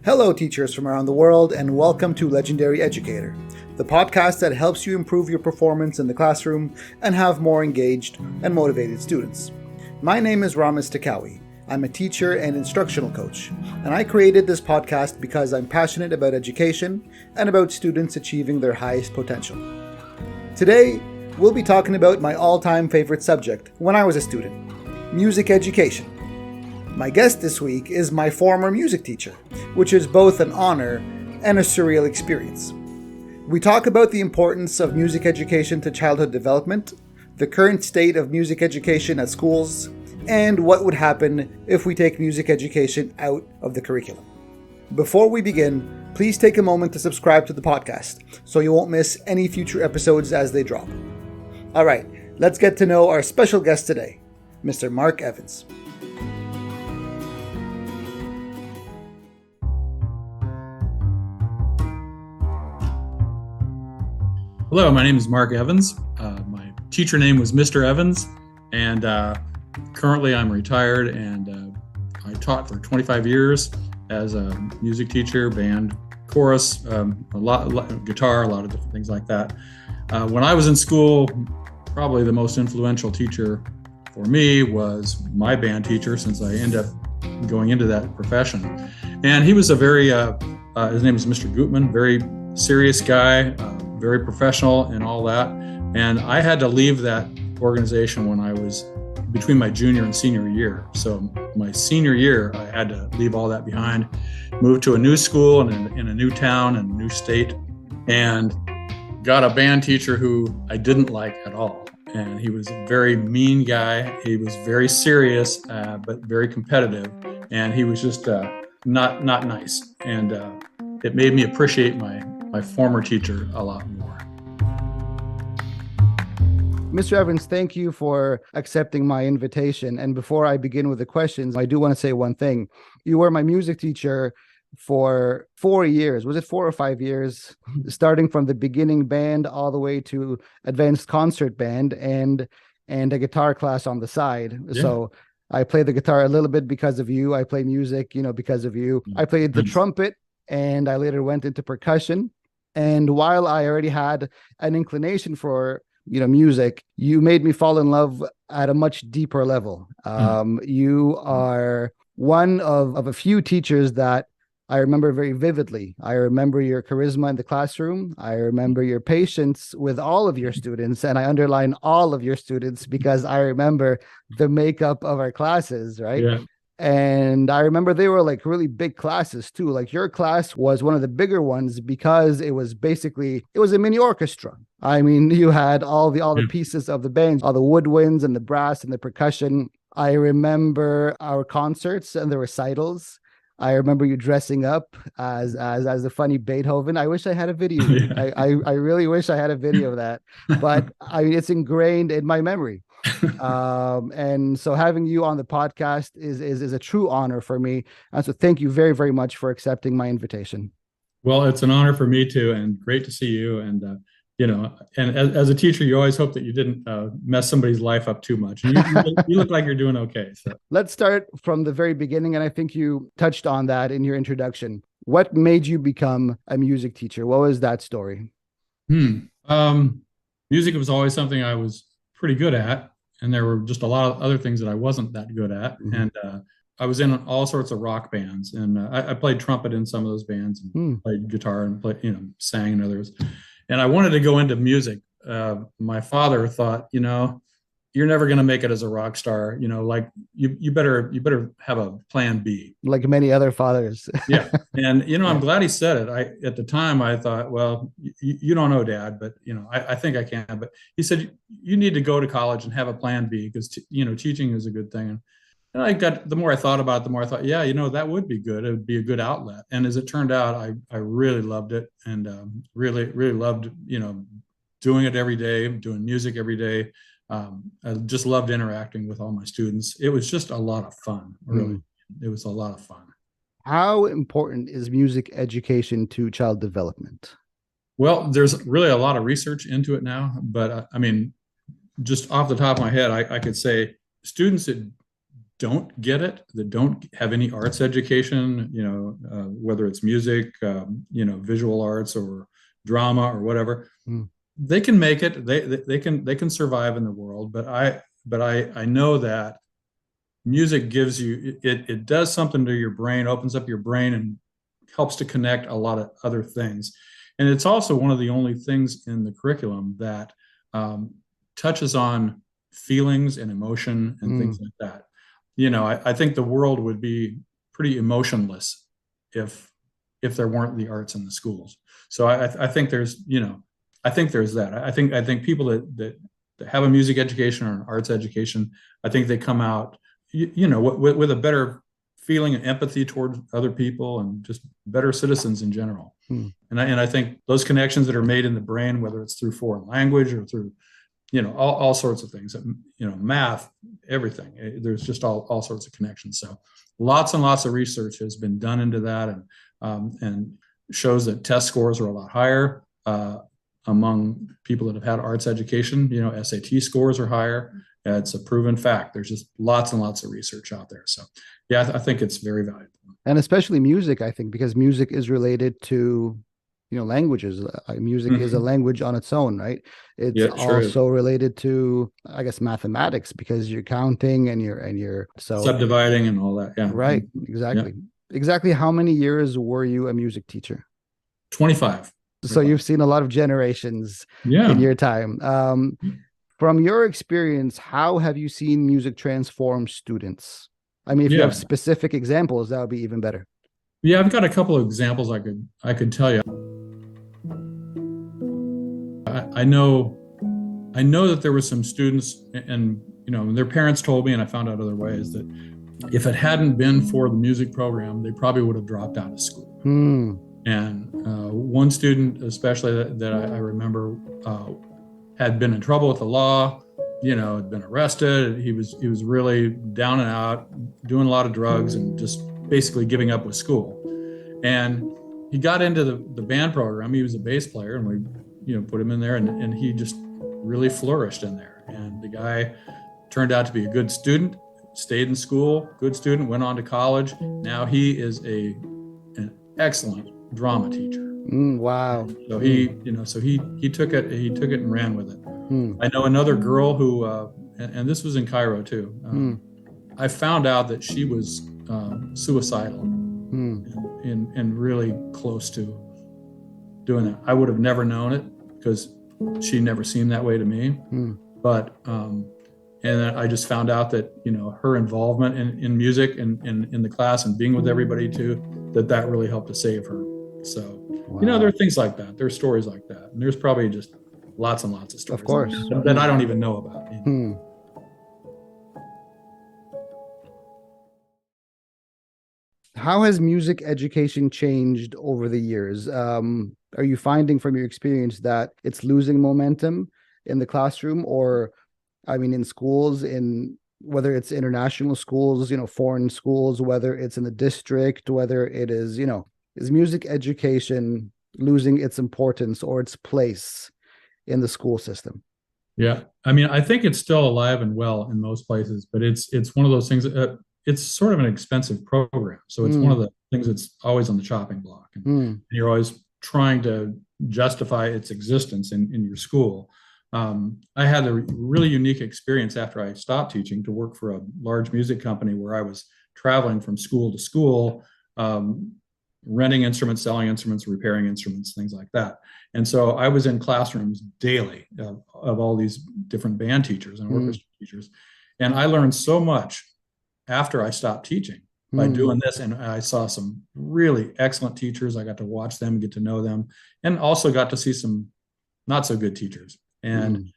Hello, teachers from around the world, and welcome to Legendary Educator, the podcast that helps you improve your performance in the classroom and have more engaged and motivated students. My name is Ramis Takawi. I'm a teacher and instructional coach, and I created this podcast because I'm passionate about education and about students achieving their highest potential. Today, we'll be talking about my all-time favorite subject when I was a student, music education. My guest this week is my former music teacher, which is both an honor and a surreal experience. We talk about the importance of music education to childhood development, the current state of music education at schools, and what would happen if we take music education out of the curriculum. Before we begin, please take a moment to subscribe to the podcast so you won't miss any future episodes as they drop. All right, let's get to know our special guest today, Mr. Mark Evans. Hello, my name is Mark Evans. My teacher name was Mr. Evans, and currently I'm retired, and I taught for 25 years as a music teacher, band, chorus, a lot guitar, a lot of different things like that. When I was in school, probably the most influential teacher for me was my band teacher, since I ended up going into that profession. And he was a very, his name is Mr. Gutman, very serious guy, very professional and all that. And I had to leave that organization when I was between my junior and senior year. So my senior year, I had to leave all that behind, move to a new school and in a new town and a new state, and got a band teacher who I didn't like at all. And he was a very mean guy. He was very serious, but very competitive. And he was just not nice. And it made me appreciate my former teacher a lot more. Mr. Evans, thank you for accepting my invitation. And before I begin with the questions, I do want to say one thing. You were my music teacher for 4 years. Was it 4 or 5 years? Starting from the beginning band all the way to advanced concert band and a guitar class on the side. Yeah. So I play the guitar a little bit because of you. I play music, because of you. I played the trumpet, and I later went into percussion. And while I already had an inclination for, music, you made me fall in love at a much deeper level. You are one of a few teachers that I remember very vividly. I remember your charisma in the classroom. I remember your patience with all of your students. And I underline all of your students because I remember the makeup of our classes, right? Yeah. And I remember they were like really big classes too. Like your class was one of the bigger ones because it was a mini orchestra. I mean, you had all the pieces of the band, all the woodwinds and the brass and the percussion. I remember our concerts and the recitals. I remember you dressing up as the funny Beethoven. I wish I had a video. Yeah. I really wish I had a video of that, but it's ingrained in my memory. And so having you on the podcast is a true honor for me. And so thank you very, very much for accepting my invitation. Well, it's an honor for me too, and great to see you. And, and as a teacher, you always hope that you didn't mess somebody's life up too much. And you look like you're doing okay. So let's start from the very beginning. And I think you touched on that in your introduction. What made you become a music teacher? What was that story? Music was always something I was pretty good at. And there were just a lot of other things that I wasn't that good at. Mm-hmm. And I was in all sorts of rock bands. And I played trumpet in some of those bands and played guitar and sang in others. And I wanted to go into music. My father thought, you're never going to make it as a rock star. Like you better have a plan B. Like many other fathers. Yeah. And, I'm glad he said it. At the time I thought, well, you don't know, Dad, but, I think I can. But he said, you need to go to college and have a plan B because, teaching is a good thing. And the more I thought about it, the more I thought, yeah, that would be good. It would be a good outlet. And as it turned out, I really loved it and really, really loved, doing it every day, doing music every day. I just loved interacting with all my students. It was just a lot of fun, really. It was a lot of fun. How important is music education to child development? Well, there's really a lot of research into it now, but just off the top of my head, I could say students that don't get it, that don't have any arts education, whether it's music, visual arts or drama or whatever, they can make it. They can survive in the world. But I know that music gives you it does something to your brain, opens up your brain, and helps to connect a lot of other things. And it's also one of the only things in the curriculum that touches on feelings and emotion and things like that. I think the world would be pretty emotionless if there weren't the arts in the schools. So I think there's I think there's that. I think people that have a music education or an arts education, I think they come out with a better feeling and empathy toward other people and just better citizens in general. And I think those connections that are made in the brain, whether it's through foreign language or through all sorts of things, math, everything, there's just all sorts of connections. So lots and lots of research has been done into that, and shows that test scores are a lot higher among people that have had arts education. SAT scores are higher. It's a proven fact. There's just lots and lots of research out there. So yeah, I think it's very valuable. And especially music, I think, because music is related to languages. Music is a language on its own, right? It's also related to, I guess, mathematics, because you're counting and you're subdividing and all that. Yeah. Right. Exactly. Yeah. Exactly. How many years were you a music teacher? 25. So you've seen a lot of generations in your time. From your experience, how have you seen music transform students? I mean, if you have specific examples, that would be even better. Yeah, I've got a couple of examples I could tell you. I know that there were some students, and their parents told me, and I found out other ways, that if it hadn't been for the music program, they probably would have dropped out of school. And one student, especially that I remember, had been in trouble with the law, had been arrested. He was really down and out, doing a lot of drugs, and just basically giving up with school. And he got into the band program. He was a bass player, and we put him in there, and he just really flourished in there. And the guy turned out to be a good student, stayed in school, good student, went on to college. Now he is an excellent drama teacher. Wow. So he took it and ran with it. I know another girl who, and this was in Cairo too. I found out that she was suicidal and really close to doing that. I would have never known it because she never seemed that way to me. But and then I just found out that her involvement in music and in the class and being with everybody too, that really helped to save her. So there are things like that. There's stories like that, and there's probably just lots and lots of stories, of course, that I don't even know about. How has music education changed over the years? Are you finding from your experience that it's losing momentum in the classroom, or, I mean, in schools, in whether it's international schools, foreign schools, whether it's in the district, whether it is, is music education losing its importance or its place in the school system? Yeah, I mean, I think it's still alive and well in most places, but it's one of those things. It's sort of an expensive program, so it's one of the things that's always on the chopping block, and you're always trying to justify its existence in your school. I had a really unique experience after I stopped teaching to work for a large music company where I was traveling from school to school, renting instruments, selling instruments, repairing instruments, things like that. And so I was in classrooms daily of all these different band teachers and orchestra teachers. And I learned so much after I stopped teaching by doing this. And I saw some really excellent teachers. I got to watch them, get to know them, and also got to see some not so good teachers, and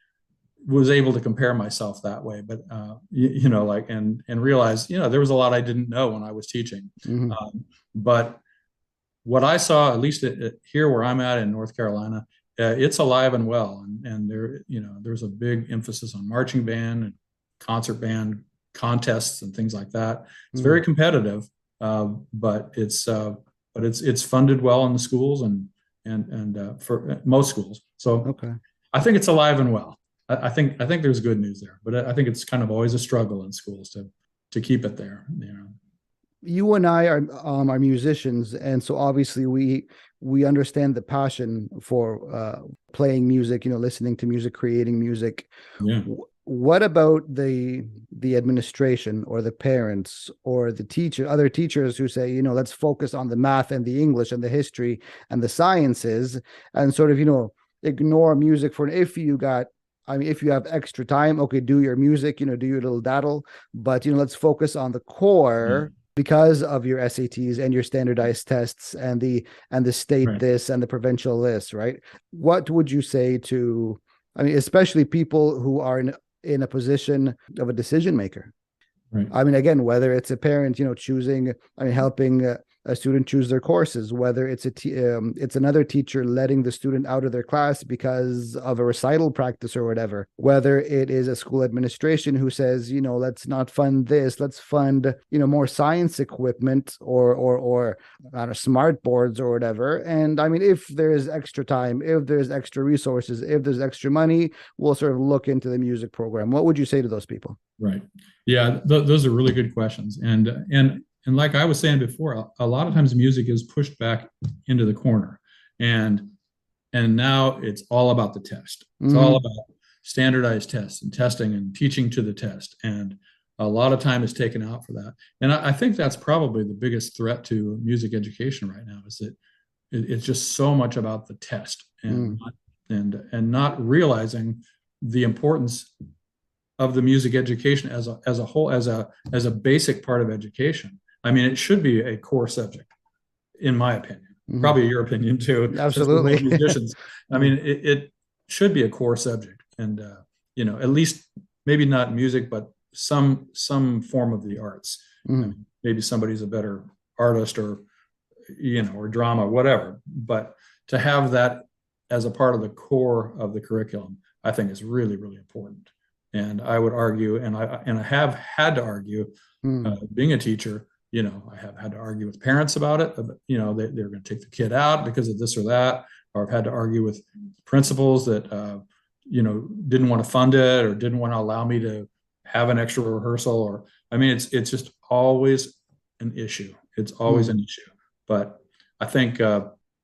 was able to compare myself that way. But, and realize, there was a lot I didn't know when I was teaching. But what I saw, at least here where I'm at in North Carolina, it's alive and well. And there's a big emphasis on marching band and concert band contests and things like that. It's very competitive, but it's funded well in the schools and for most schools. So I think it's alive and well. I think there's good news there, but I think it's kind of always a struggle in schools too. keep it there. You and I are musicians, and so obviously we understand the passion for playing music, listening to music, creating music. Yeah. What about the administration or the parents or the other teachers who say, let's focus on the math and the English and the history and the sciences, and sort of, ignore music if you have extra time, okay, do your music, do your little daddle, but let's focus on the core. Because of your SATs and your standardized tests and the state Right. this and the provincial this, right? What would you say to, especially people who are in a position of a decision maker? Right. Again, whether it's a parent, choosing, helping a student choose their courses, whether it's it's another teacher letting the student out of their class because of a recital practice or whatever, whether it is a school administration who says, let's not fund this, let's fund, more science equipment or smart boards or whatever. And if there is extra time, if there's extra resources, if there's extra money, we'll sort of look into the music program. What would you say to those people? Right. Yeah, those are really good questions. And like I was saying before, a lot of times music is pushed back into the corner, and now it's all about the test. It's all about standardized tests and testing and teaching to the test, and a lot of time is taken out for that. And I think that's probably the biggest threat to music education right now, is that it's just so much about the test and not realizing the importance of the music education as a whole, as a basic part of education. It should be a core subject, in my opinion. Probably your opinion too. Absolutely. Musicians. It should be a core subject, and at least maybe not music, but some form of the arts. Maybe somebody's a better artist or drama, whatever. But to have that as a part of the core of the curriculum, I think is really, really important. And I would argue, and I have had to argue, being a teacher, I have had to argue with parents about it. They're going to take the kid out because of this or that, or I've had to argue with principals that, didn't want to fund it or didn't want to allow me to have an extra rehearsal. Or, it's just always an issue. It's always an issue. But I think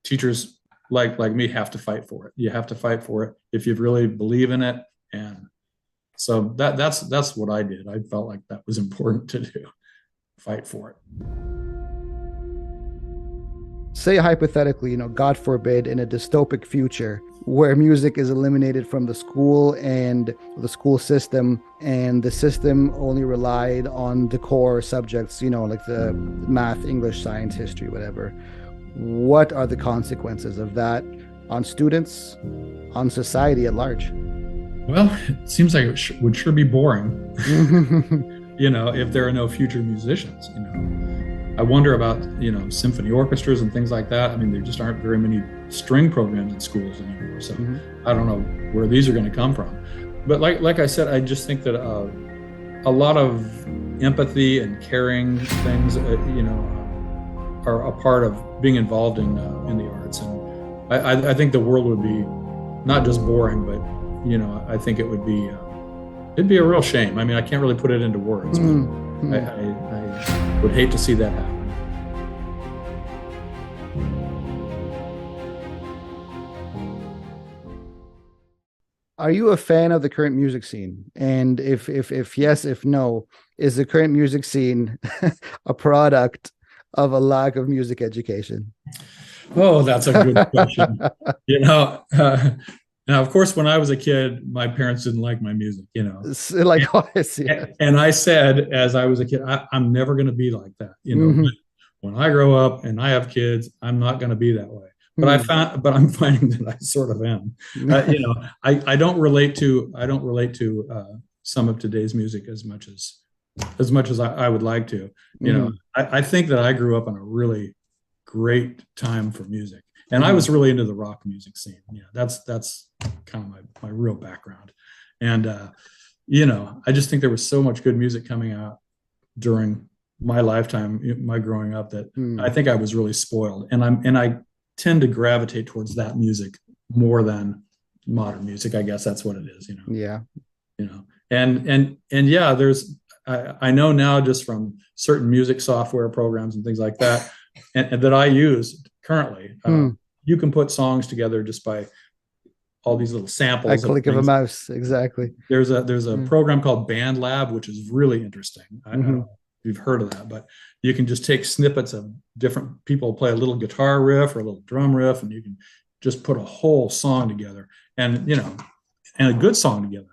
teachers like me have to fight for it. You have to fight for it if you really believe in it. And so that's what I did. I felt like that was important to do. Fight for it. Say hypothetically, God forbid, in a dystopic future where music is eliminated from the school and the school system, and the system only relied on the core subjects, like the math, English, science, history, whatever. What are the consequences of that on students, on society at large? Well, it seems like it would sure be boring. If there are no future musicians. I wonder about symphony orchestras and things like that. There just aren't very many string programs in schools anymore, so I don't know where these are going to come from. But like I said, I just think that a lot of empathy and caring things are a part of being involved in the arts. And I think the world would be not just boring, but I think it would be it'd be a real shame. I can't really put it into words, but I would hate to see that happen. Are you a fan of the current music scene? And if yes, if no, is the current music scene a product of a lack of music education? Oh, that's a good question. Now, of course, when I was a kid, my parents didn't like my music, And I said, as I was a kid, I'm never going to be like that, When I grow up and I have kids, I'm not going to be that way. But I'm finding that I sort of am. I don't relate to some of today's music as much as I would like to. I think that I grew up in a really great time for music. And I was really into the rock music scene. That's kind of my real background. And, I just think there was so much good music coming out during my lifetime, my growing up, that I think I was really spoiled. And I tend to gravitate towards that music more than modern music. I guess that's what it is, Yeah. And yeah, I know now just from certain music software programs and things like that, and that I use currently, you can put songs together just by all these little samples. A click of a mouse, exactly. There's a program called Band Lab, which is really interesting. I don't know if you've heard of that, but you can just take snippets of different people play a little guitar riff or a little drum riff, and you can just put a whole song together, and and a good song together.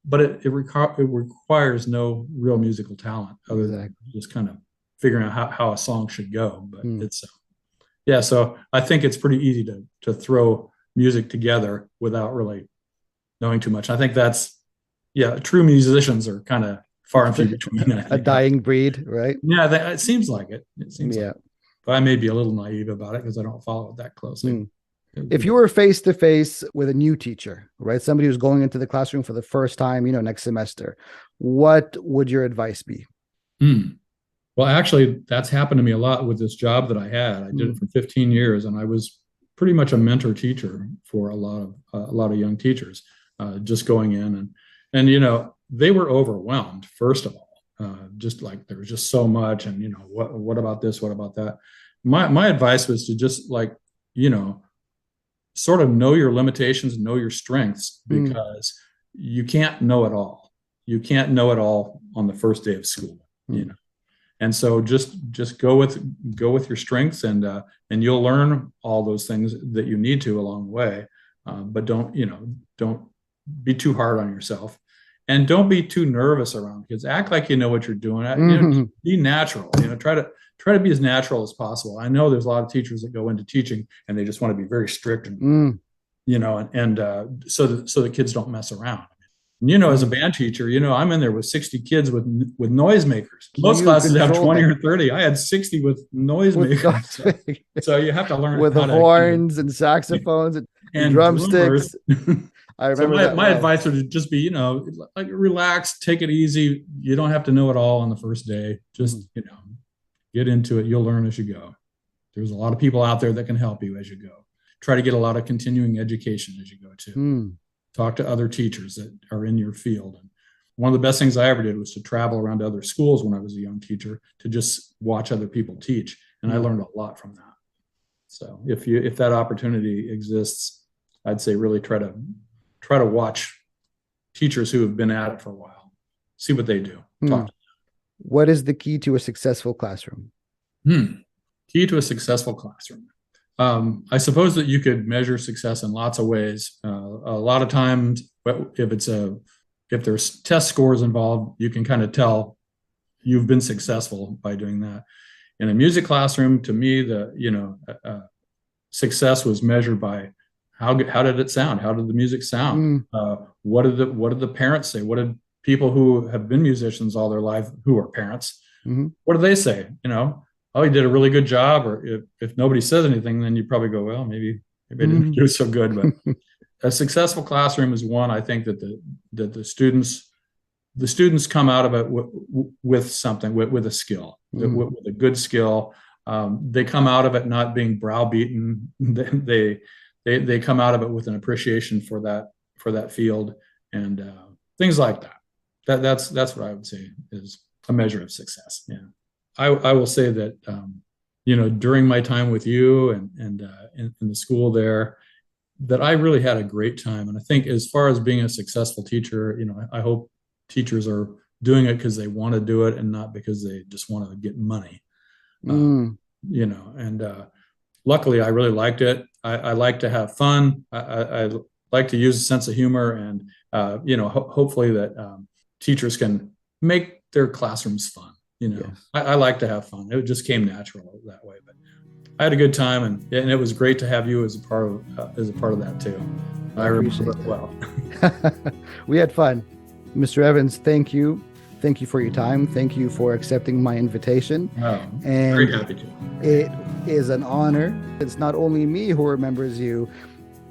But it requires no real musical talent other than just kind of figuring out how a song should go. But it's so I think it's pretty easy to throw music together without really knowing too much. I think that's true musicians are kind of far and few between. A dying breed, right? Yeah, it seems like it. It seems like it. But I may be a little naive about it because I don't follow it that closely. If you were face to face with a new teacher, right, somebody who's going into the classroom for the first time, next semester, what would your advice be? Well, actually, that's happened to me a lot with this job that I had. I did it for 15 years, and I was pretty much a mentor teacher for a lot of young teachers, just going in and they were overwhelmed. First of all, just like there was just so much, and what about this? What about that? My advice was to just sort of know your limitations and know your strengths, because you can't know it all. You can't know it all on the first day of school, And so just go with your strengths, and you'll learn all those things that you need to along the way. But don't be too hard on yourself, and don't be too nervous around kids. Act like you know what you're doing. Be natural. Try to be as natural as possible. I know there's a lot of teachers that go into teaching and they just want to be very strict and so the kids don't mess around. As a band teacher, I'm in there with 60 kids with noisemakers. Most classes have 20 or 30. I had 60 with noisemakers. So you have to learn with the horns and saxophones and drumsticks. I remember so my advice would just be, relax, take it easy. You don't have to know it all on the first day. Just, get into it. You'll learn as you go. There's a lot of people out there that can help you as you go. Try to get a lot of continuing education as you go too. Talk to other teachers that are in your field. And one of the best things I ever did was to travel around to other schools when I was a young teacher to just watch other people teach. And I learned a lot from that. So if that opportunity exists, I'd say really try to watch teachers who have been at it for a while, see what they do. Talk to them. What is the key to a successful classroom? Key to a successful classroom. I suppose that you could measure success in lots of ways. A lot of times, if there's test scores involved, you can kind of tell you've been successful by doing that. In a music classroom, to me, success was measured by how did it sound? How did the music sound? What did the parents say? What did people who have been musicians all their life, who are parents, what do they say? Oh, you did a really good job. Or if nobody says anything, then you probably go, well, maybe I didn't do so good. But a successful classroom is one, I think, that the students come out of it with something, with a skill, with a good skill. They come out of it not being browbeaten. They come out of it with an appreciation for that field and things like that. That's what I would say is a measure of success. Yeah. I will say that, during my time with you and in the school there, that I really had a great time. And I think as far as being a successful teacher, I hope teachers are doing it because they want to do it and not because they just want to get money. Luckily I really liked it. I like to have fun. I like to use a sense of humor, and, hopefully that teachers can make their classrooms fun. Yes. I like to have fun. It just came natural that way. But I had a good time, and it was great to have you as a part of that too. I remember it well. We had fun. Mr. Evans, thank you. Thank you for your time. Thank you for accepting my invitation. And very happy to. It is an honor. It's not only me who remembers you.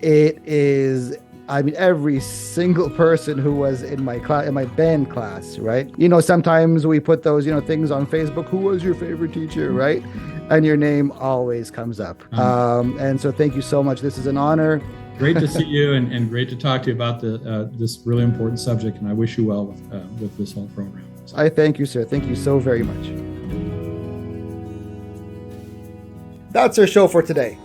It is, every single person who was in my class, in my band class, right? Sometimes we put those, things on Facebook. Who was your favorite teacher, right? And your name always comes up. And so thank you so much. This is an honor. Great to see you, and great to talk to you about this really important subject. And I wish you well with this whole program. So. I thank you, sir. Thank you so very much. That's our show for today.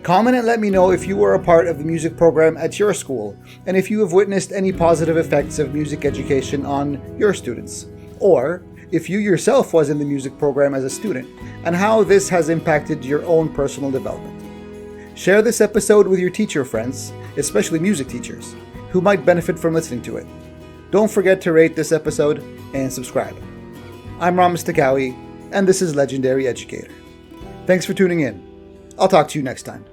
Comment and let me know if you were a part of the music program at your school and if you have witnessed any positive effects of music education on your students, or if you yourself was in the music program as a student and how this has impacted your own personal development. Share this episode with your teacher friends, especially music teachers, who might benefit from listening to it. Don't forget to rate this episode and subscribe. I'm Ramis Takawi, and this is Legendary Educator. Thanks for tuning in. I'll talk to you next time.